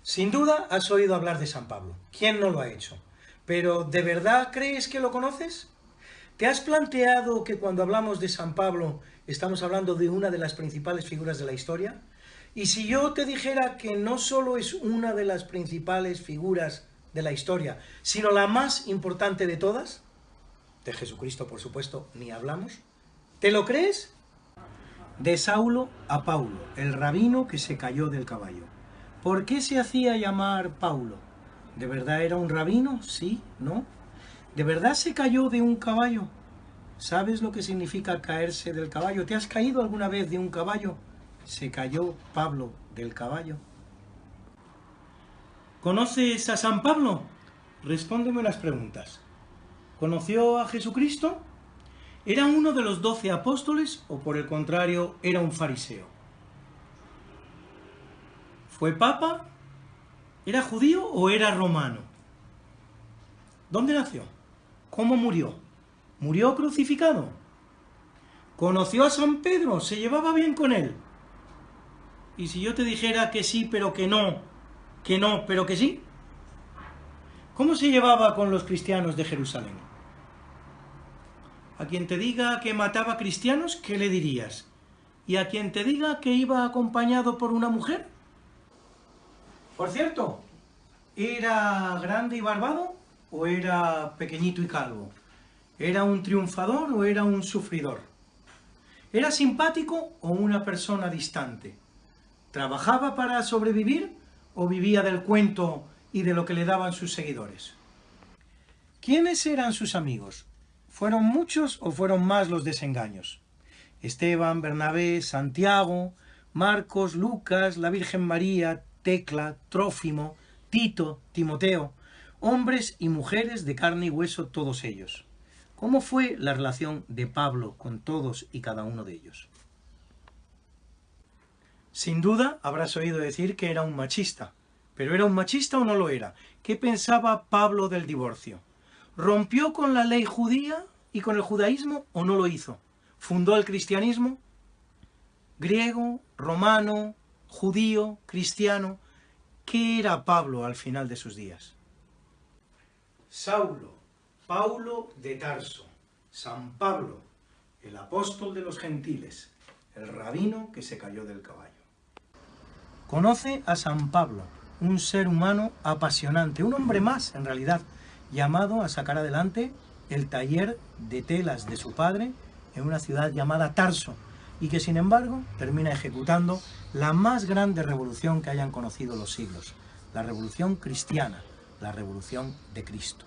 Sin duda has oído hablar de San Pablo. ¿Quién no lo ha hecho? Pero ¿de verdad crees que lo conoces? ¿Te has planteado que cuando hablamos de San Pablo estamos hablando de una de las principales figuras de la historia? Y si yo te dijera que no solo es una de las principales figuras de la historia, sino la más importante de todas, de Jesucristo por supuesto ni hablamos, ¿te lo crees? De Saulo a Paulo, el rabino que se cayó del caballo. ¿Por qué se hacía llamar Paulo? ¿De verdad era un rabino? Sí, ¿no? ¿De verdad se cayó de un caballo? ¿Sabes lo que significa caerse del caballo? ¿Te has caído alguna vez de un caballo? Se cayó Pablo del caballo. ¿Conoces a San Pablo? Respóndeme las preguntas. ¿Conoció a Jesucristo? ¿Era uno de los 12 apóstoles o por el contrario era un fariseo? ¿Fue papa? ¿Era judío o era romano? ¿Dónde nació? ¿Cómo murió? ¿Murió crucificado? ¿Conoció a San Pedro? ¿Se llevaba bien con él? ¿Y si yo te dijera que sí, pero que no, pero que sí? ¿Cómo se llevaba con los cristianos de Jerusalén? A quien te diga que mataba cristianos, ¿qué le dirías? ¿Y a quien te diga que iba acompañado por una mujer? Por cierto, ¿era grande y barbado o era pequeñito y calvo? ¿Era un triunfador o era un sufridor? ¿Era simpático o una persona distante? ¿Trabajaba para sobrevivir o vivía del cuento y de lo que le daban sus seguidores? ¿Quiénes eran sus amigos? ¿Fueron muchos o fueron más los desengaños? Esteban, Bernabé, Santiago, Marcos, Lucas, la Virgen María, Tecla, Trófimo, Tito, Timoteo, hombres y mujeres de carne y hueso todos ellos. ¿Cómo fue la relación de Pablo con todos y cada uno de ellos? Sin duda habrás oído decir que era un machista. ¿Pero era un machista o no lo era? ¿Qué pensaba Pablo del divorcio? ¿Rompió con la ley judía y con el judaísmo o no lo hizo? ¿Fundó el cristianismo? ¿Griego, romano, judío, cristiano? ¿Qué era Pablo al final de sus días? Saulo, Paulo de Tarso, San Pablo, el apóstol de los gentiles, el rabino que se cayó del caballo. Conoce a San Pablo, un ser humano apasionante, un hombre más en realidad, llamado a sacar adelante el taller de telas de su padre en una ciudad llamada Tarso, y que sin embargo termina ejecutando la más grande revolución que hayan conocido los siglos, la revolución cristiana, la revolución de Cristo.